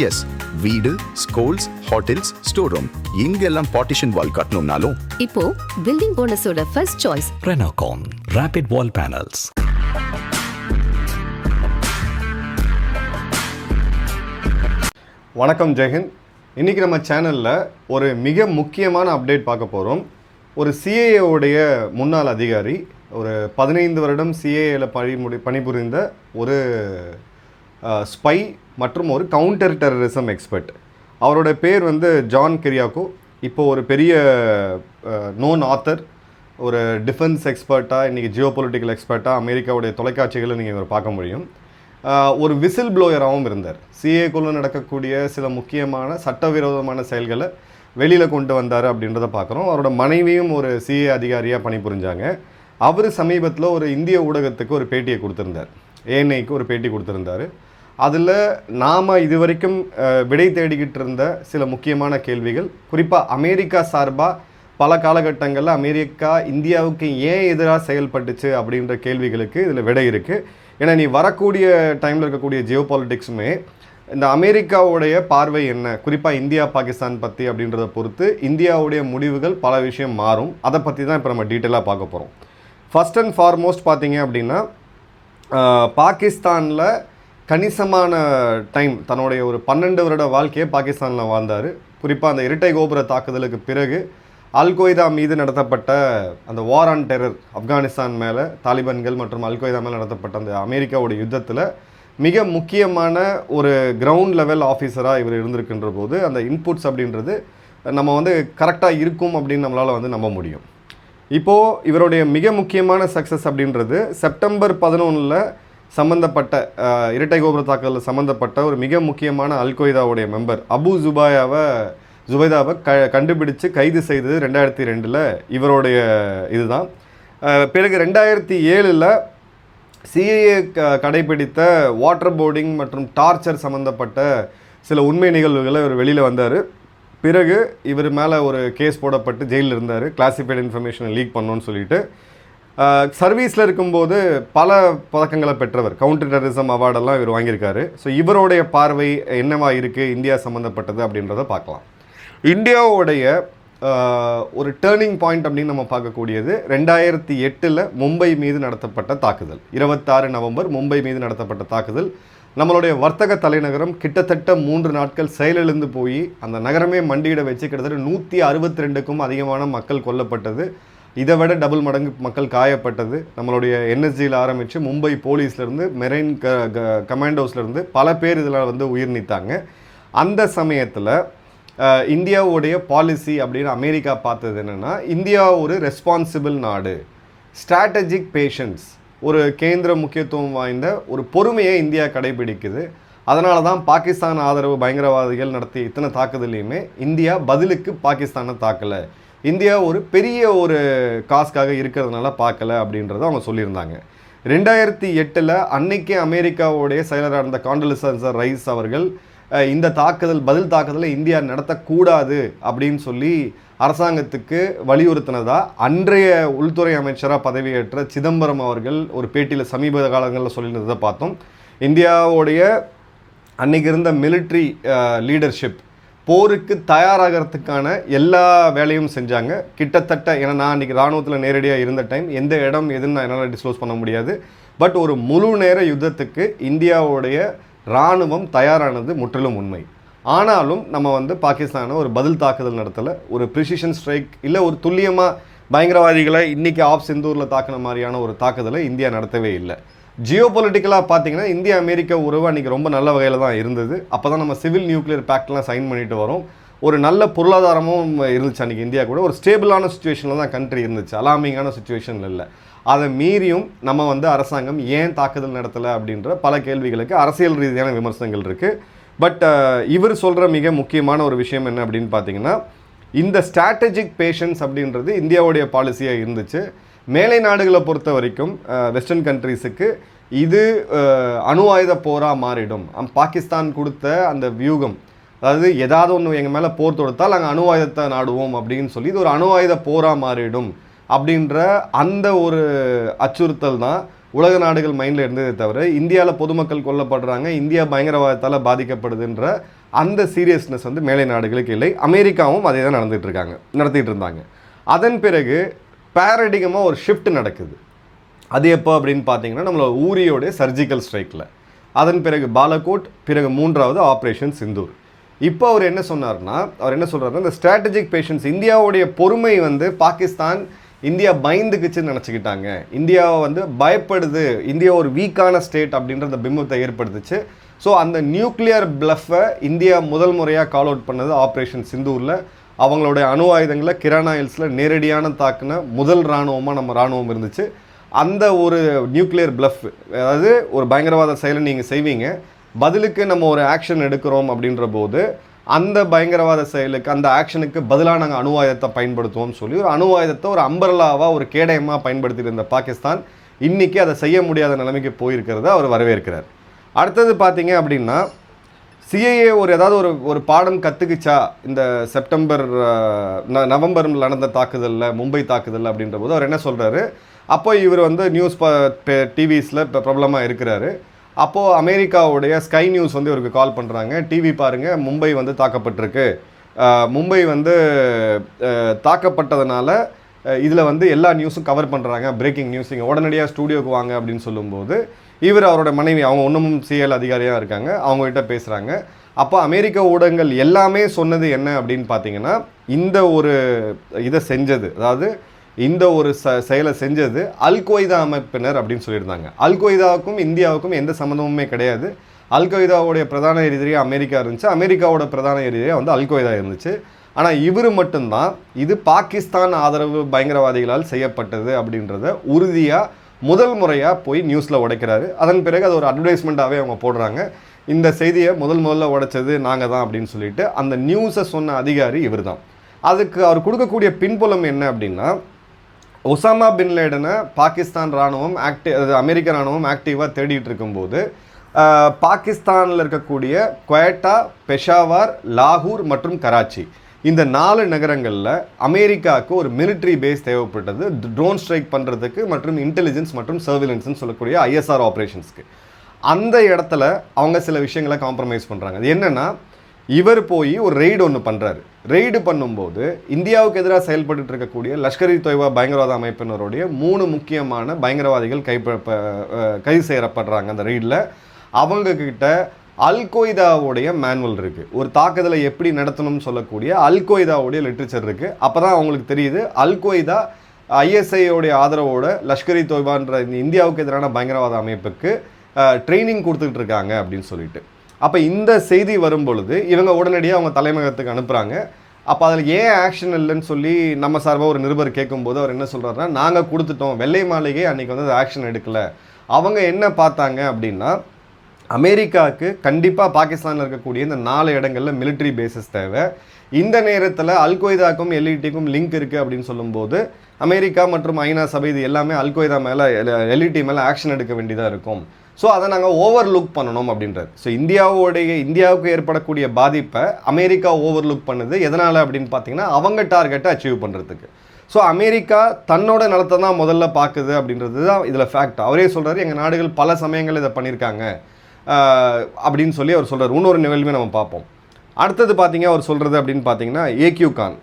S, வீடு, schools, hotels, store room இங்கெல்லாம் partition wall கட்டணும்னாலும் இப்போ பில்டிங் ஓனர்ஸோட first choice Renocon Rapid Wall Panels. வணக்கம் ஜெயஹிந்த். இன்றைக்கி நம்ம சேனலில் ஒரு மிக முக்கியமான அப்டேட் பார்க்க போகிறோம். ஒரு சிஏஏவுடைய முன்னாள் அதிகாரி, ஒரு 15 வருடம் சிஏஏல பணிபுரிந்த ஒரு ஸ்பை மற்றும் ஒரு கவுண்டர் டெரரிசம் எக்ஸ்பர்ட். அவரோட பேர் ஜான் கிரியாக்கோ. இப்போது ஒரு பெரிய நோன் ஆத்தர், ஒரு டிஃபென்ஸ் எக்ஸ்பர்ட்டாக, இன்றைக்கி ஜியோ பொலிட்டிக்கல் எக்ஸ்பர்ட்டாக அமெரிக்காவுடைய தொலைக்காட்சிகளை நீங்கள் இவர் பார்க்க முடியும். ஒரு விசில் ப்ளோயராகவும் இருந்தார். சிஏக்குள்ளே நடக்கக்கூடிய சில முக்கியமான சட்டவிரோதமான செயல்களை வெளியில் கொண்டு வந்தார் அப்படின்றத பார்க்குறோம். அவரோட மனைவியும் ஒரு சிஏ அதிகாரியாக பணிபுரிஞ்சாங்க. அவர் சமீபத்தில் ஒரு இந்திய ஊடகத்துக்கு ஒரு பேட்டியை கொடுத்துருந்தார், ஏஎன்ஐக்கு ஒரு பேட்டி கொடுத்துருந்தார். அதில் நாம் இதுவரைக்கும் விடை தேடிக்கிட்டு இருந்த சில முக்கியமான கேள்விகள், குறிப்பாக அமெரிக்கா சார்பாக பல காலகட்டங்களில் அமெரிக்கா இந்தியாவுக்கு ஏன் எதிராக செயல்பட்டுச்சு அப்படின்ற கேள்விகளுக்கு இதில் விடை இருக்குது. ஏன்னா நீ வரக்கூடிய டைமில் இருக்கக்கூடிய ஜியோ பாலிட்டிக்ஸுமே இந்த அமெரிக்காவுடைய பார்வை என்ன, குறிப்பாக இந்தியா பாகிஸ்தான் பற்றி அப்படின்றத பொறுத்து இந்தியாவுடைய முடிவுகள் பல விஷயம் மாறும். அதை பற்றி தான் இப்போ நம்ம டீட்டெயிலாக பார்க்க போகிறோம். ஃபர்ஸ்ட் அண்ட் ஃபார்மோஸ்ட் பார்த்தீங்க அப்படின்னா, பாகிஸ்தானில் கணிசமான டைம் தன்னுடைய ஒரு 12 வருட வாழ்க்கையை பாகிஸ்தானில் வாழ்ந்தார். குறிப்பாக அந்த இரட்டை கோபுர தாக்குதலுக்கு பிறகு அல்கொய்தா மீது நடத்தப்பட்ட அந்த வார் ஆன் டெரர், ஆப்கானிஸ்தான் மேலே தாலிபான்கள் மற்றும் அல்கொய்தா மேலே நடத்தப்பட்ட அந்த அமெரிக்காவுடைய யுத்தத்தில் மிக முக்கியமான ஒரு கிரவுண்ட் லெவல் ஆஃபீஸராக இவர் இருந்திருக்கின்ற போது அந்த இன்புட்ஸ் அப்படின்றது நம்ம கரெக்டாக இருக்கும் அப்படின்னு நம்மளால் நம்ப முடியும். இப்போது இவருடைய மிக முக்கியமான சக்ஸஸ் அப்படின்றது செப்டம்பர் 11 சம்மந்தப்பட்ட இரட்டை கோபுர தாக்குதலில் சம்மந்தப்பட்ட ஒரு மிக முக்கியமான அல்கொய்தாவுடைய மெம்பர் அபு ஜுபைதாவை கண்டுபிடிச்சு கைது செய்தது 2002 இவருடைய இதுதான். பிறகு 2007 சிஏஏ கடைபிடித்த வாட்டர் போர்டிங் மற்றும் டார்ச்சர் சம்மந்தப்பட்ட சில உண்மை நிகழ்வுகளை இவர் வெளியில் வந்தார். பிறகு இவர் மேலே ஒரு கேஸ் போடப்பட்டு ஜெயிலில் இருந்தார், கிளாசிஃபைடு இன்ஃபர்மேஷனை லீக் பண்ணோன்னு சொல்லிட்டு. சர்வீஸில் இருக்கும்போது பல பதக்கங்களை பெற்றவர், கவுண்டர் டெரரிசம் அவார்டெல்லாம் இவர் வாங்கியிருக்காரு. ஸோ இவருடைய பார்வை என்னவா இருக்குது இந்தியா சம்மந்தப்பட்டது அப்படின்றத பார்க்கலாம். இந்தியாவுடைய ஒரு டேர்னிங் பாயிண்ட் அப்படின்னு நம்ம பார்க்கக்கூடியது 2008 மும்பை மீது நடத்தப்பட்ட தாக்குதல். 26 நவம்பர் மும்பை மீது நடத்தப்பட்ட தாக்குதல். நம்மளுடைய வர்த்தக தலைநகரம் கிட்டத்தட்ட 3 நாட்கள் செயலிழந்து போய் அந்த நகரமே மண்டியிட வச்சு கிட்டத்தட்ட 162க்கும் அதிகமான மக்கள் கொல்லப்பட்டது. இதை விட டபுள் மடங்கு மக்கள் காயப்பட்டது. நம்மளுடைய என்எஸ்ஜியில் ஆரம்பித்து மும்பை போலீஸ்லேருந்து மெரைன் கமாண்டோஸ்லேருந்து பல பேர் இதில் உயிர் நீத்தாங்க. அந்த சமயத்தில் இந்தியாவுடைய பாலிசி அப்படின்னு அமெரிக்கா பார்த்தது என்னென்னா, இந்தியா ஒரு ரெஸ்பான்சிபிள் நாடு, ஸ்ட்ராட்டஜிக் பேஷன்ஸ், ஒரு கேந்திர முக்கியத்துவம் வாய்ந்த ஒரு பொறுமையை இந்தியா கடைபிடிக்குது. அதனால தான் பாகிஸ்தான் ஆதரவு பயங்கரவாதிகள் நடத்திய இத்தனை தாக்குதலையுமே இந்தியா பதிலுக்கு பாகிஸ்தானை தாக்கலை, இந்தியா ஒரு பெரிய ஒரு காஸ்க்காக இருக்கிறதுனால பார்க்கல அப்படின்றத அவங்க சொல்லியிருந்தாங்க. 2008 அன்னைக்கு அமெரிக்காவுடைய செயலராக இருந்த காண்டலிசா ரைஸ் அவர்கள் இந்த தாக்குதல், பதில் தாக்குதலை இந்தியா நடத்தக்கூடாது அப்படின்னு சொல்லி அரசாங்கத்துக்கு வலியுறுத்தினதா அன்றைய உள்துறை அமைச்சராக பதவியேற்ற சிதம்பரம் அவர்கள் ஒரு பேட்டியில் சமீப காலங்களில் சொல்லியிருந்ததை பார்த்தோம். இந்தியாவுடைய அன்னைக்கு இருந்த மிலிட்ரி லீடர்ஷிப் போருக்கு தயாராகிறதுக்கான எல்லா வேலையும் செஞ்சாங்க. கிட்டத்தட்ட, ஏன்னா நான் அன்றைக்கி இராணுவத்தில் நேரடியாக இருந்த டைம், எந்த இடம் எதுன்னு என்னால் டிஸ்க்ளோஸ் பண்ண முடியாது. பட் ஒரு முழு நேர யுத்தத்துக்கு இந்தியாவுடைய இராணுவம் தயாரானது முற்றிலும் உண்மை. ஆனாலும் நம்ம பாகிஸ்தானை ஒரு பதில் தாக்குதல் நடத்தலை, ஒரு ப்ரிசிஷன் ஸ்ட்ரைக் இல்லை, ஒரு துல்லியமாக பயங்கரவாதிகளை இன்றைக்கி ஆஃப் சிந்தூரில் தாக்கின மாதிரியான ஒரு தாக்குதலை இந்தியா நடத்தவே இல்லை. ஜியோ பொலிட்டிக்கலாக பார்த்தீங்கன்னா இந்தியா அமெரிக்கா உறவு அன்றைக்கி ரொம்ப நல்ல வகையில் தான் இருந்தது. அப்போ தான் நம்ம சிவில் நியூக்ளியர் பேக்ட்லாம் சைன் பண்ணிட்டு வரோம். ஒரு நல்ல பொருளாதாரமும் இருந்துச்சு அன்றைக்கி. இந்தியா கூட ஒரு ஸ்டேபிளான சுச்சுவேஷனில் தான் கண்ட்ரி இருந்துச்சு, அலாமிங்கான சுச்சுவேஷன் இல்லை. அதை மீறியும் நம்ம அரசாங்கம் ஏன் தாக்குதல் நடத்தலை அப்படின்ற பல கேள்விகளுக்கு அரசியல் ரீதியான விமர்சனங்கள் இருக்குது. பட் இவர் சொல்கிற மிக முக்கியமான ஒரு விஷயம் என்ன அப்படின்னு பார்த்தீங்கன்னா, இந்த ஸ்ட்ராட்டஜிக் பேஷன்ஸ் அப்படின்றது இந்தியாவுடைய பாலிசியாக இருந்துச்சு. மேலை நாடுகளை பொறுத்த வரைக்கும் வெஸ்டர்ன் கண்ட்ரீஸுக்கு இது அணு ஆயுத போராக மாறிடும். பாகிஸ்தான் கொடுத்த அந்த வியூகம், அதாவது ஏதாவது ஒன்று எங்கள் மேலே போர் தொடுத்தால் நாங்கள் அணு ஆயுதத்தை நாடுவோம் அப்படின்னு சொல்லி இது ஒரு அணு ஆயுத போராக மாறிடும் அப்படின்ற அந்த ஒரு அச்சுறுத்தல் தான் உலக நாடுகள் மைண்டில் இருந்ததே தவிர இந்தியாவில் பொதுமக்கள் கொல்லப்படுறாங்க, இந்தியா பயங்கரவாதத்தால் பாதிக்கப்படுதுன்ற அந்த சீரியஸ்னஸ் வந்து மேலை நாடுகளுக்கு இல்லை. அமெரிக்காவும் அதே தான் நடத்திட்டு இருந்தாங்க. அதன் பிறகு பேரடிகமாக ஒரு ஷிஃப்ட் நடக்குது. அது எப்போ அப்படின்னு பார்த்தீங்கன்னா நம்மளோட ஊரியோடைய சர்ஜிக்கல் ஸ்ட்ரைக்கில், அதன் பிறகு பாலகோட், பிறகு 3வது ஆப்ரேஷன் சிந்தூர். இப்போ அவர் என்ன சொல்கிறாருன்னா இந்த ஸ்ட்ராட்டஜிக் பேஷன்ஸ், இந்தியாவுடைய பொறுமை வந்து பாகிஸ்தான் இந்தியா பயந்துக்குச்சுன்னு நினச்சிக்கிட்டாங்க, இந்தியாவை வந்து பயப்படுது, இந்தியா ஒரு வீக்கான ஸ்டேட் அப்படின்ற அந்த பிம்பத்தை ஏற்படுத்துச்சு. ஸோ அந்த நியூக்ளியர் பிளஃபை இந்தியா முதல் முறையாக கால் அவுட் பண்ணது ஆப்ரேஷன் சிந்தூரில். அவங்களுடைய அணு ஆயுதங்களை கிரானா ஹில்ஸில் நேரடியான தாக்குன முதல் இராணுவமாக நம்ம இராணுவம் இருந்துச்சு. அந்த ஒரு நியூக்ளியர் பிளஃப், அதாவது ஒரு பயங்கரவாத செயலை நீங்கள் செய்வீங்க, பதிலுக்கு நம்ம ஒரு ஆக்ஷன் எடுக்கிறோம் அப்படின்ற போது அந்த பயங்கரவாத செயலுக்கு, அந்த ஆக்ஷனுக்கு பதிலாக நாங்கள் அணு ஆயுதத்தை பயன்படுத்துவோம்னு சொல்லி ஒரு அணு ஆயுதத்தை ஒரு அம்பர்லாவாக ஒரு கேடயமாக பயன்படுத்திட்டு இருந்த பாகிஸ்தான் இன்றைக்கி அதை செய்ய முடியாத நிலைமைக்கு போயிருக்கிறத அவர் வரவேற்கிறார். அடுத்தது பார்த்தீங்க அப்படின்னா சிஏஏ ஏதாவது ஒரு பாடம் கற்றுக்குச்சா இந்த நவம்பரில் நடந்த தாக்குதலில், மும்பை தாக்குதல் அப்படின்ற போது அவர் என்ன சொல்கிறாரு, அப்போ இவர் வந்து நியூஸ் டிவிஸில் இப்போ பிரபலமாக இருக்கிறாரு. அப்போது அமெரிக்காவுடைய ஸ்கை நியூஸ் வந்து இவருக்கு கால் பண்ணுறாங்க, டிவி பாருங்கள் மும்பை வந்து தாக்கப்பட்டிருக்கு, மும்பை வந்து தாக்கப்பட்டதுனால இதில் வந்து எல்லா நியூஸும் கவர் பண்ணுறாங்க, பிரேக்கிங் நியூஸ், இங்கே உடனடியாக ஸ்டூடியோக்கு வாங்க அப்படின்னு சொல்லும்போது இவர் அவரோட மனைவி, அவங்க இன்னமும் சிஎல் அதிகாரியாக இருக்காங்க, அவங்ககிட்ட பேசுகிறாங்க. அப்போ அமெரிக்க ஊடகங்கள் எல்லாமே சொன்னது என்ன அப்படின்னு பார்த்தீங்கன்னா, இந்த ஒரு இதை செஞ்சது, அதாவது இந்த ஒரு செயலை செஞ்சது அல் கொய்தா அமைப்பினர் அப்படின்னு சொல்லியிருந்தாங்க. அல் கொய்தாவுக்கும் இந்தியாவுக்கும் எந்த சம்மந்தமுமே கிடையாது. அல் கொய்தாவுடைய பிரதான எதிரியாக அமெரிக்கா இருந்துச்சு, அமெரிக்காவோட பிரதான எதிரியாக வந்து அல் கொய்தா இருந்துச்சு. ஆனால் இவர் மட்டும்தான் இது பாகிஸ்தான் ஆதரவு பயங்கரவாதிகளால் செய்யப்பட்டது அப்படின்றத உறுதியாக முதல் முறையாக போய் நியூஸில் உடைக்கிறாரு. அதன் பிறகு அது ஒரு அட்வர்டைஸ்மெண்ட்டாகவே அவங்க போடுறாங்க, இந்த செய்தியை முதல்ல உடைச்சது நாங்கள் தான் அப்படின்னு சொல்லிட்டு. அந்த நியூஸை சொன்ன அதிகாரி இவர் தான். அதுக்கு அவர் கொடுக்கக்கூடிய பின்புலம் என்ன அப்படின்னா, ஒசாமா பின் லேடனை பாகிஸ்தான் இராணுவம் அமெரிக்க இராணுவம் ஆக்டிவாக தேடிட்டு இருக்கும்போது பாகிஸ்தானில் இருக்கக்கூடிய குவேட்டா, பெஷாவார், லாகூர் மற்றும் கராச்சி, இந்த 4 நகரங்களில் அமெரிக்காவுக்கு ஒரு மிலிட்ரி பேஸ் தேவைப்பட்டது ட்ரோன் ஸ்ட்ரைக் பண்ணுறதுக்கு மற்றும் இன்டெலிஜென்ஸ் மற்றும் சர்விலன்ஸ்னு சொல்லக்கூடிய ஐஎஸ்ஆர் ஆப்ரேஷன்ஸ்க்கு. அந்த இடத்துல அவங்க சில விஷயங்களை காம்ப்ரமைஸ் பண்ணுறாங்க. அது என்னென்னா, இவர் போய் ஒரு ரெய்டு ஒன்று பண்ணுறாரு. ரெய்டு பண்ணும்போது இந்தியாவுக்கு எதிராக செயல்பட்டு இருக்கக்கூடிய லஷ்கர் இ தொய்பா பயங்கரவாத அமைப்பினருடைய 3 முக்கியமான பயங்கரவாதிகள் கைது செய்யப்படுறாங்க அந்த ரெய்டில். அவங்கக்கிட்ட அல் கொய்தாவுடைய மேனுவல் இருக்குது, ஒரு தாக்குதலை எப்படி நடத்தணும்னு சொல்லக்கூடிய அல் கொய்தாவுடைய லிட்ரேச்சர் இருக்குது. அப்போ தான் அவங்களுக்கு தெரியுது அல் கொய்தா ஐஎஸ்ஐயோடைய ஆதரவோட லஷ்கர் இ தொய்பான்ற இந்தியாவுக்கு எதிரான பயங்கரவாத அமைப்புக்கு ட்ரைனிங் கொடுத்துக்கிட்டு இருக்காங்க அப்படின்னு சொல்லிட்டு. அப்போ இந்த செய்தி வரும் பொழுது இவங்க உடனடியாக அவங்க தலைமையகத்துக்கு அனுப்புகிறாங்க. அப்போ அதில் ஏன் ஆக்ஷன் இல்லைன்னு சொல்லி நம்ம சார்பாக ஒரு நிருபர் கேட்கும்போது அவர் என்ன சொல்கிறாருன்னா, நாங்கள் கொடுத்துட்டோம், வெள்ளை மாளிகை அன்றைக்கி வந்து ஆக்ஷன் எடுக்கலை. அவங்க என்ன பார்த்தாங்க அப்படின்னா, அமெரிக்காவுக்கு கண்டிப்பாக பாகிஸ்தானில் இருக்கக்கூடிய இந்த 4 இடங்களில் மிலிட்ரி பேசஸ் தேவை. இந்த நேரத்தில் அல் கொய்தாக்கும் எல்இடிக்கும் லிங்க் இருக்குது அப்படின்னு சொல்லும்போது அமெரிக்கா மற்றும் ஐநா சபை இது எல்லாமே அல் கொய்தா மேலே எல்இடி மேலே ஆக்ஷன் எடுக்க வேண்டியதாக இருக்கும். ஸோ அதை நாங்கள் ஓவர்லுக் பண்ணணும் அப்படின்றது. ஸோ இந்தியாவுக்கு ஏற்படக்கூடிய பாதிப்பை அமெரிக்கா ஓவர்லுக் பண்ணுது. எதனால் அப்படின்னு பார்த்தீங்கன்னா, அவங்க டார்கெட்டை அச்சீவ் பண்ணுறதுக்கு. ஸோ அமெரிக்கா தன்னோட நலத்தை தான் முதல்ல பார்க்குது அப்படின்றது தான் இதில் ஃபேக்ட். அவரே சொல்கிறார், எங்கள் நாடுகள் பல சமயங்கள் இதை பண்ணியிருக்காங்க அப்படின்னு சொல்லி அவர் சொல்கிறார். இன்னொரு நிகழ்வை நம்ம பார்ப்போம். அடுத்தது பார்த்தீங்க அவர் சொல்கிறது அப்படின்னு பார்த்தீங்கன்னா, ஏக்யூ கான்,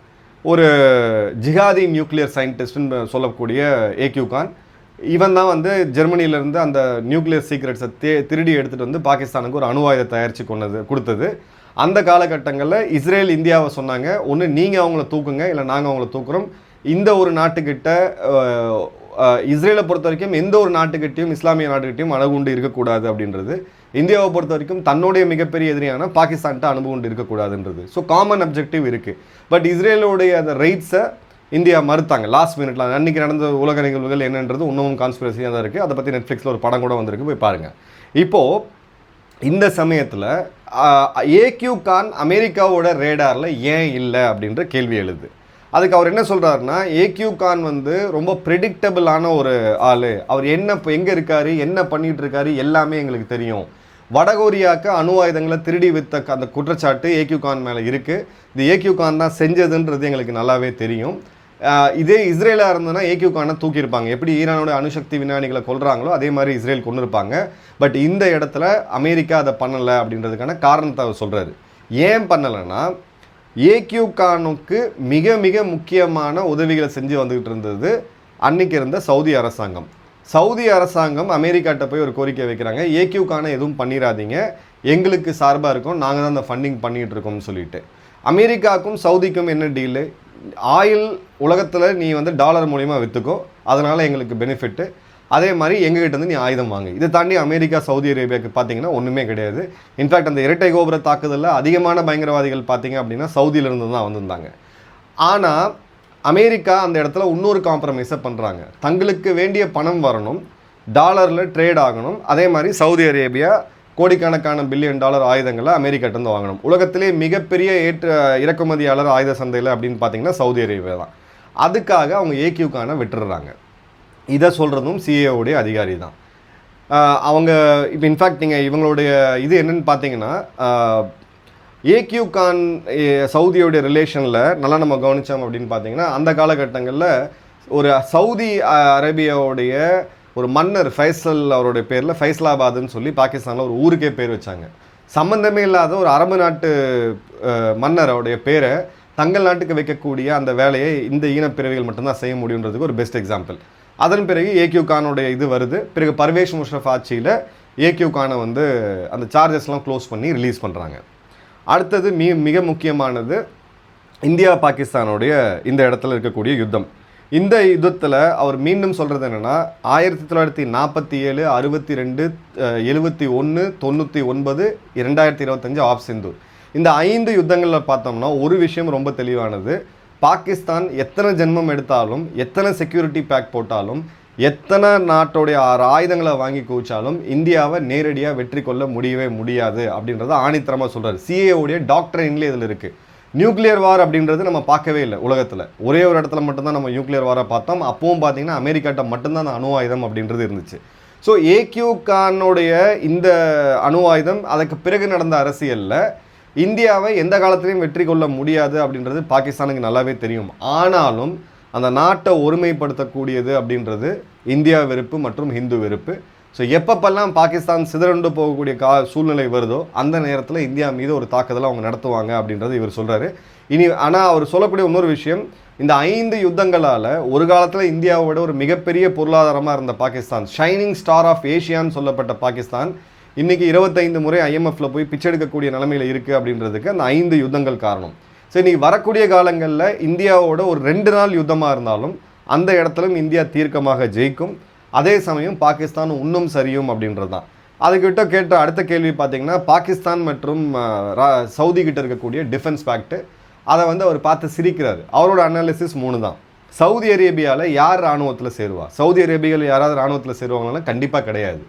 ஒரு ஜிஹாதி நியூக்ளியர் சயின்டிஸ்ட்னு சொல்லக்கூடிய ஏக்யூ கான், இவன் தான் வந்து ஜெர்மனியிலேருந்து அந்த நியூக்ளியர் சீக்ரெட்ஸை திருடி எடுத்துகிட்டு வந்து பாகிஸ்தானுக்கு ஒரு அணு ஆயுதம் தயாரித்து கொடுத்தது. அந்த காலகட்டங்களில் இஸ்ரேல் இந்தியாவை சொன்னாங்க, ஒன்று நீங்கள் அவங்கள தூக்குங்க, இல்லை நாங்கள் அவங்கள தூக்குறோம். இந்த ஒரு நாட்டுக்கிட்ட இஸ்ரேலை பொறுத்த வரைக்கும் எந்த ஒரு நாட்டுக்கிட்டையும் இஸ்லாமிய நாட்டுக்கிட்டையும் அணுகுண்டு இருக்கக்கூடாது அப்படின்றது, இந்தியாவை பொறுத்த வரைக்கும் தன்னுடைய மிகப்பெரிய எதிரியான பாகிஸ்தான்கிட்ட அணுகுண்டு இருக்கக்கூடாதுன்றது. ஸோ காமன் அப்ஜெக்டிவ் இருக்குது. பட் இஸ்ரேலோடைய அந்த ரைட்ஸை இந்தியா மறுத்தாங்க லாஸ்ட் மினிட்ல. அன்றைக்கி நடந்த உலக நிகழ்வுகள் என்னன்றது இன்னமும் கான்ஸ்பிரசியாக தான் இருக்குது. அதை பற்றி நெட்ஃப்ளிக்ஸில் ஒரு படம் கூட வந்திருக்கு, போய் பாருங்கள். இப்போது இந்த சமயத்தில் ஏக்யூ கான் அமெரிக்காவோட ரேடாரில் ஏன் இல்லை அப்படின்ற கேள்வி எழுது. அதுக்கு அவர் என்ன சொல்கிறாருன்னா, ஏக்யூ கான் வந்து ரொம்ப ப்ரெடிக்டபிளான ஒரு ஆள், அவர் எங்கே இருக்கார், என்ன பண்ணிகிட்டு இருக்காரு எல்லாமே எங்களுக்கு தெரியும். வடகொரியாவுக்கு அணு ஆயுதங்களை திருடி வித்த அந்த குற்றச்சாட்டு ஏக்யூ கான் மேலே இருக்குது. இது ஏக்யூ கான் தான் செஞ்சதுன்றது எங்களுக்கு நல்லாவே தெரியும். இதே இஸ்ரேலாக இருந்ததுன்னா ஏக்யூ கானை தூக்கியிருப்பாங்க. எப்படி ஈரானோட அணுசக்தி விஞ்ஞானிகளை கொல்றாங்களோ அதே மாதிரி இஸ்ரேல் கொண்டு இருப்பாங்க. பட் இந்த இடத்துல அமெரிக்கா அதை பண்ணலை அப்படின்றதுக்கான காரணத்தை அவர் சொல்கிறாரு. ஏன் பண்ணலைன்னா ஏக்யூ கானுக்கு மிக மிக முக்கியமான உதவிகளை செஞ்சு வந்துக்கிட்டு இருந்தது அன்னைக்கு இருந்த சவுதி அரசாங்கம். சவுதி அரசாங்கம் அமெரிக்காட்ட போய் ஒரு கோரிக்கை வைக்கிறாங்க, ஏக்யூ கானை எதுவும் பண்ணிடாதீங்க, எங்களுக்கு சார்பாக இருக்கும், நாங்கள் தான் அந்த ஃபண்டிங் பண்ணிகிட்டு இருக்கோம்னு சொல்லிட்டு. அமெரிக்காவுக்கும் சவுதிக்கும் என்ன டீலு? ஆயில் உலகத்தில் நீ வந்து டாலர் மூலிமா விற்றுக்கோ, அதனால் எங்களுக்கு பெனிஃபிட்டு, அதே மாதிரி எங்ககிட்ட வந்து நீ ஆயுதம் வாங்கு. இதை தாண்டி அமெரிக்கா சவுதி அரேபியாவுக்கு பார்த்தீங்கன்னா ஒன்றுமே கிடையாது. இன்ஃபேக்ட் அந்த இரட்டை கோபுர தாக்குதலில் அதிகமான பயங்கரவாதிகள் பார்த்தீங்க அப்படின்னா சவுதியிலேருந்து தான் வந்திருந்தாங்க. ஆனால் அமெரிக்கா அந்த இடத்துல இன்னொரு காம்ப்ரமைஸை பண்ணுறாங்க. தங்களுக்கு வேண்டிய பணம் வரணும், டாலரில் ட்ரேட் ஆகணும், அதே மாதிரி சவுதி அரேபியா கோடிக்கணக்கான பில்லியன் டாலர் ஆயுதங்களை அமெரிக்காட்டேருந்து வாங்கணும். உலகத்திலே மிகப்பெரிய இறக்குமதியாளர் ஆயுத சந்தையில் அப்படின்னு பார்த்தீங்கன்னா சவுதி அரேபியா தான். அதுக்காக அவங்க ஏக்யூ கானை விட்டுடுறாங்க. இதை சொல்கிறதும் சிஏஓடைய அதிகாரி தான். அவங்க இப்போ இன்ஃபேக்ட் நீங்கள் இவங்களுடைய இது என்னென்னு பார்த்தீங்கன்னா ஏக்யூ கான் சவுதியோடைய ரிலேஷனில் நல்லா நம்ம கவனித்தோம் அப்படின்னு பார்த்தீங்கன்னா அந்த காலகட்டங்களில் ஒரு சவுதி அரேபியாவுடைய ஒரு மன்னர் ஃபைசல் அவருடைய பேரில் ஃபைசலாபாத்னு சொல்லி பாகிஸ்தானில் ஒரு ஊருக்கே பேர் வச்சாங்க. சம்மந்தமே இல்லாத ஒரு அரபு நாட்டு மன்னரோடைய பேரை தங்கள் நாட்டுக்கு வைக்கக்கூடிய அந்த வேலையை இந்த ஈனப்பிறவிகள் மட்டும்தான் செய்ய முடியுன்றதுக்கு ஒரு பெஸ்ட் எக்ஸாம்பிள். அதன் பிறகு ஏக்யூ கானுடைய இது வருது. பிறகு பர்வேஷ் முஷரஃப் ஆட்சியில் ஏக்யூ கானை வந்து அந்த சார்ஜஸ்லாம் க்ளோஸ் பண்ணி ரிலீஸ் பண்ணுறாங்க. அடுத்தது மிக முக்கியமானது இந்தியா பாகிஸ்தானுடைய இந்த இடத்துல இருக்கக்கூடிய யுத்தம். இந்த யுத்தத்தில் அவர் மீண்டும் சொல்கிறது என்னென்னா 1947, 62, 71, 99, 2025 ஆஃப் சிந்தூர், இந்த 5 யுத்தங்களில் பார்த்தோம்னா ஒரு விஷயம் ரொம்ப தெளிவானது. பாகிஸ்தான் எத்தனை ஜென்மம் எடுத்தாலும், எத்தனை செக்யூரிட்டி பேக் போட்டாலும், எத்தனை நாட்டோடைய ஆயுதங்களை வாங்கி குவிச்சாலும் இந்தியாவை நேரடியாக வெற்றி கொள்ள முடியவே முடியாது அப்படின்றத ஆணித்தரமாக சொல்கிறார். சிஏஓடைய டாக்டரின்லேயே இதில் இருக்குது. நியூக்ளியர் வார் அப்படின்றது நம்ம பார்க்கவே இல்லை உலகத்தில். ஒரே ஒரு இடத்துல மட்டும்தான் நம்ம நியூக்ளியர் வாரை பார்த்தோம். அப்பவும் பார்த்தீங்கன்னா அமெரிக்காட்ட மட்டும்தான் அந்த அணு ஆயுதம் அப்படின்றது இருந்துச்சு. ஸோ ஏக்யூ கானுடைய இந்த அணு ஆயுதம் அதுக்கு பிறகு நடந்த அரசியலில் இந்தியாவை எந்த காலத்திலையும் வெற்றி கொள்ள முடியாது அப்படின்றது பாகிஸ்தானுக்கு நல்லாவே தெரியும். ஆனாலும் அந்த நாட்டை ஒருமைப்படுத்தக்கூடியது அப்படின்றது இந்தியா வெறுப்பு மற்றும் ஹிந்து வெறுப்பு. ஸோ எப்பப்பெல்லாம் பாகிஸ்தான் சிதறண்டு போகக்கூடிய சூழ்நிலை வருதோ அந்த நேரத்தில் இந்தியா மீது ஒரு தாக்குதலை அவங்க நடத்துவாங்க அப்படின்றது இவர் சொல்கிறாரு. ஆனால் அவர் சொல்லக்கூடிய இன்னொரு விஷயம், இந்த 5 யுத்தங்களால் ஒரு காலத்தில் இந்தியாவோட ஒரு மிகப்பெரிய பொருளாதாரமாக இருந்த பாகிஸ்தான், ஷைனிங் ஸ்டார் ஆஃப் ஏஷியான்னு சொல்லப்பட்ட பாகிஸ்தான், இன்றைக்கி 25 முறை IMFல போய் பிச்சை எடுக்கக்கூடிய நிலைமையில் இருக்குது அப்படின்றதுக்கு அந்த 5 யுத்தங்கள் காரணம். ஸோ இன்றைக்கி வரக்கூடிய காலங்களில் இந்தியாவோட ஒரு 2 நாள் யுத்தமாக இருந்தாலும் அந்த இடத்துலையும் இந்தியா தீர்க்கமாக ஜெயிக்கும். அதே சமயம் பாகிஸ்தான் இன்னும் சரியும் அப்படின்றது தான். அதுக்கிட்ட கேட்ட அடுத்த கேள்வி பார்த்திங்கன்னா பாகிஸ்தான் மற்றும் சவுதி கிட்ட இருக்கக்கூடிய டிஃபென்ஸ் பேக்ட்டு, அதை வந்து அவர் பார்த்து சிரிக்கிறார். அவரோட அனாலிசிஸ் 3 தான். சவுதி அரேபியாவில் யார் இராணுவத்தில் சேருவா? சவுதி அரேபியாவில் யாராவது இராணுவத்தில் சேருவாங்கன்னா கண்டிப்பாக கிடையாது.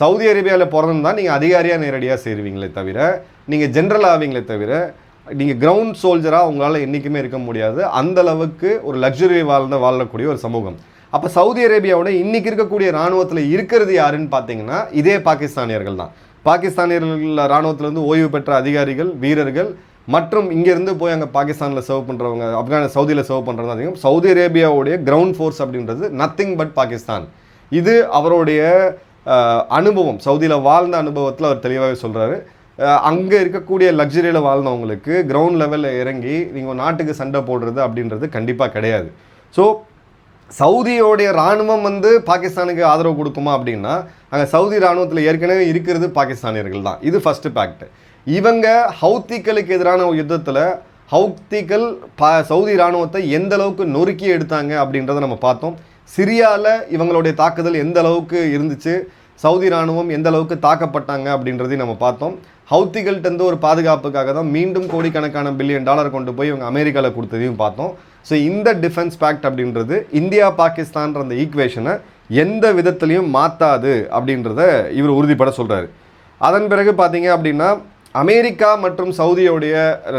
சவுதி அரேபியாவில் பிறந்திருந்தால் நீங்கள் அதிகாரியாக நேரடியாக சேருவீங்களே தவிர, நீங்கள் ஜென்ரல் ஆவீங்களே தவிர, நீங்கள் கிரவுண்ட் சோல்ஜராக உங்களால் என்றைக்குமே இருக்க முடியாது. அந்தளவுக்கு ஒரு லக்ஸுரி வாழக்கூடிய ஒரு சமூகம். அப்போ சவுதி அரேபியாவோட இன்றைக்கி இருக்கக்கூடிய இராணுவத்தில் இருக்கிறது யாருன்னு பார்த்தீங்கன்னா இதே பாகிஸ்தானியர்கள் தான். பாகிஸ்தானியர்கள் இராணுவத்திலேருந்து ஓய்வு பெற்ற அதிகாரிகள், வீரர்கள் மற்றும் இங்கேருந்து போய் அங்கே பாகிஸ்தானில் சர்வ் பண்ணுறவங்க, சவுதியில் சர்வ் பண்ணுறது அதிகம். சவுதி அரேபியாவுடைய கிரவுண்ட் ஃபோர்ஸ் அப்படின்றது நத்திங் பட் பாகிஸ்தான். இது அவருடைய அனுபவம், சவுதியில் வாழ்ந்த அனுபவத்தில் அவர் தெளிவாகவே சொல்கிறாரு. அங்கே இருக்கக்கூடிய லக்ஸரியில் வாழ்ந்தவங்களுக்கு கிரவுண்ட் லெவலில் இறங்கி நீங்கள் நாட்டுக்கு சண்டை போடுறது அப்படின்றது கண்டிப்பாக கிடையாது. ஸோ சவுதியோடைய இராணுவம் வந்து பாகிஸ்தானுக்கு ஆதரவு கொடுக்குமா அப்படின்னா அங்கே சவுதி இராணுவத்தில் ஏற்கனவே இருக்கிறது பாகிஸ்தானியர்கள் தான். இது ஃபஸ்ட்டு ஃபேக்ட். இவங்க ஹவுத்திகளுக்கு எதிரான யுத்தத்தில் ஹவுத்திகள் சவுதி இராணுவத்தை எந்த அளவுக்கு நொறுக்கி எடுத்தாங்க அப்படின்றத நம்ம பார்த்தோம். சிரியாவில் இவங்களுடைய தாக்குதல் எந்த அளவுக்கு இருந்துச்சு, சவுதி இராணுவம் எந்த அளவுக்கு தாக்கப்பட்டாங்க அப்படின்றதையும் நம்ம பார்த்தோம். ஹவுத்திகள்கிட்ட ஒரு பாதுகாப்புக்காக தான் மீண்டும் கோடிக்கணக்கான பில்லியன் டாலர் கொண்டு போய் இவங்க அமெரிக்காவில் கொடுத்ததையும் பார்த்தோம். ஸோ இந்த டிஃபென்ஸ் பேக்ட் அப்படின்றது இந்தியா பாகிஸ்தான்ற அந்த ஈக்குவேஷனை எந்த விதத்துலையும் மாற்றாது அப்படின்றத இவர் உறுதிப்பட சொல்கிறாரு. அதன் பிறகு பார்த்தீங்க அப்படின்னா அமெரிக்கா மற்றும் சவுதியோடைய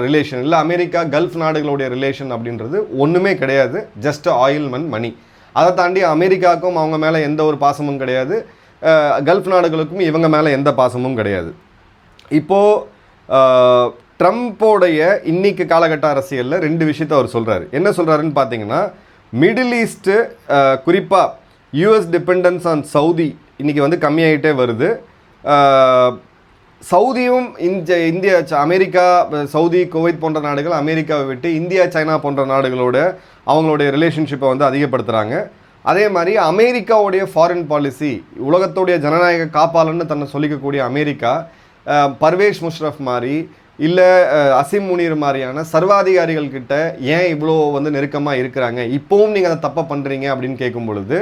ரிலேஷன் இல்லை, அமெரிக்கா கல்ஃப் நாடுகளுடைய ரிலேஷன் அப்படின்றது ஒன்றுமே கிடையாது. Just oil and money. அதை தாண்டி அமெரிக்காவுக்கும் அவங்க மேலே எந்த ஒரு பாசமும் கிடையாது, கல்ஃப் நாடுகளுக்கும் இவங்க மேலே எந்த பாசமும் கிடையாது. இப்போது ட்ரம்ப்போடைய இன்னைக்கு காலகட்ட அரசியலில் 2 விஷயத்தை அவர் சொல்கிறாரு. என்ன சொல்கிறாருன்னு பார்த்தீங்கன்னா, மிடில் ஈஸ்ட்டு குறிப்பாக யூஎஸ் டிபெண்டன்ஸ் ஆன் சவுதி இன்றைக்கி வந்து கம்மியாகிட்டே வருது. சவுதியும் இந்தியா அமெரிக்கா, சவுதி, குவைத் போன்ற நாடுகள் அமெரிக்காவை விட்டு இந்தியா, சைனா போன்ற நாடுகளோட அவங்களுடைய ரிலேஷன்ஷிப்பை வந்து அதிகப்படுத்துகிறாங்க. அதே மாதிரி அமெரிக்காவுடைய ஃபாரின் பாலிசி, உலகத்துடைய ஜனநாயக காப்பாளன்னு தன்னை சொல்லிக்கக்கூடிய அமெரிக்கா பர்வேஷ் முஷ்ரஃப் மாதிரி இல்லை அசிம் முனீர் மாதிரியான சர்வாதிகாரிகள் கிட்ட ஏன் இவ்வளோ வந்து நெருக்கமாக இருக்கிறாங்க, இப்போவும் நீங்கள் அதை தப்பாக பண்ணுறீங்க அப்படின்னு கேட்கும் பொழுது,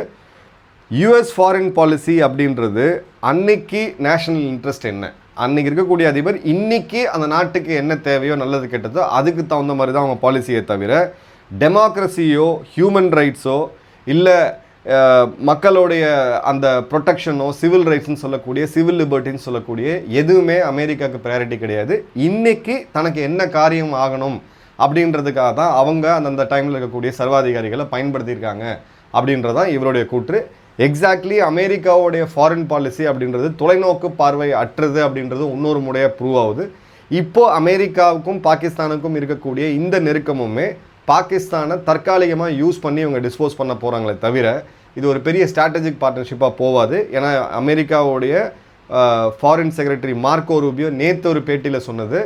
யூஎஸ் ஃபாரின் பாலிசி அப்படின்றது அன்னைக்கு நேஷனல் இன்ட்ரெஸ்ட் என்ன, அன்றைக்கி இருக்கக்கூடிய அதிபர் இன்றைக்கி அந்த நாட்டுக்கு என்ன தேவையோ நல்லது கெட்டதோ அதுக்கு தகுந்த மாதிரி தான் அவங்க பாலிசியை தவிர டெமோக்ரஸியோ ஹியூமன் ரைட்ஸோ இல்லை மக்களுடைய அந்த ப்ரொடெக்ஷனோ சிவில் ரைட்ஸ்ன்னு சொல்லக்கூடிய சிவில் லிபர்ட்டின்னு சொல்லக்கூடிய எதுவுமே அமெரிக்காவுக்கு ப்ரையாரிட்டி கிடையாது. இன்றைக்கி தனக்கு என்ன காரியம் ஆகணும் அப்படின்றதுக்காக தான் அவங்க அந்தந்த டைமில் இருக்கக்கூடிய சர்வாதிகாரிகளை பயன்படுத்தியிருக்காங்க அப்படின்றதான் இவருடைய கூற்று. எக்ஸாக்ட்லி அமெரிக்காவுடைய ஃபாரின் பாலிசி அப்படின்றது தொலைநோக்கு பார்வை அற்றது அப்படின்றது இன்னொரு முறையாக ப்ரூவ் ஆகுது. இப்போது அமெரிக்காவுக்கும் பாகிஸ்தானுக்கும் இருக்கக்கூடிய இந்த நெருக்கமுமே பாகிஸ்தானை தற்காலிகமாக யூஸ் பண்ணி இவங்க டிஸ்போஸ் பண்ண போகிறாங்களே தவிர இது ஒரு பெரிய ஸ்ட்ராட்டஜிக் பார்ட்னர்ஷிப்பாக போகாது. ஏன்னா அமெரிக்காவுடைய ஃபாரின் செக்ரட்டரி மார்க்கோ ரூபியோ நேற்று ஒரு பேட்டியில் சொன்னது,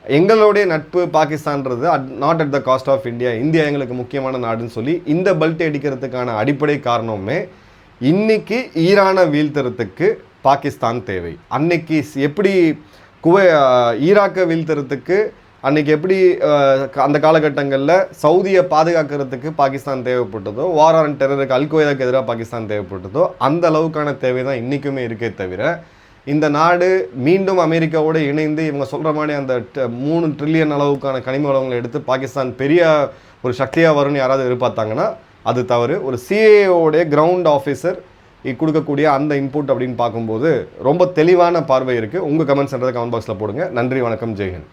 எங்களுடைய நட்பு பாகிஸ்தான்றது not at the cost of India, India எங்களுக்கு முக்கியமான நாடுன்னு சொல்லி இந்த பெல்ட் அடிக்கிறதுக்கான அடிப்படை காரணமே இன்னைக்கு ஈரானை வீழ்த்துறதுக்கு பாகிஸ்தான் தேவை. அன்னைக்கு எப்படி ஈராக்கை வீழ்த்துறதுக்கு அன்றைக்கி எப்படி அந்த காலகட்டங்களில் சவுதியை பாதுகாக்கிறதுக்கு பாகிஸ்தான் தேவைப்பட்டதோ, வார் ஆன் டெரருக்கு அல்கொய்தாக்கு எதிராக பாகிஸ்தான் தேவைப்பட்டதோ அந்த அளவுக்கான தேவை தான் இன்றைக்குமே இருக்கே தவிர இந்த நாடு மீண்டும் அமெரிக்காவோடு இணைந்து இவங்க சொல்கிற மாதிரி அந்த 3 ட்ரில்லியன் அளவுக்கான கனிம வளங்களை எடுத்து பாகிஸ்தான் பெரிய ஒரு சக்தியாக வரும்னு யாராவது எதிர்பார்த்தாங்கன்னா அது தவறு. ஒரு சிஏஓடைய கிரவுண்ட் ஆஃபீஸர் கொடுக்கக்கூடிய அந்த இன்புட் அப்படின்னு பார்க்கும்போது ரொம்ப தெளிவான பார்வை இருக்குது. உங்கள் கமெண்ட்ஸ்ன்றதை கமெண்ட் பாக்ஸில் போடுங்க. நன்றி, வணக்கம், ஜெய்ஹிந்த்.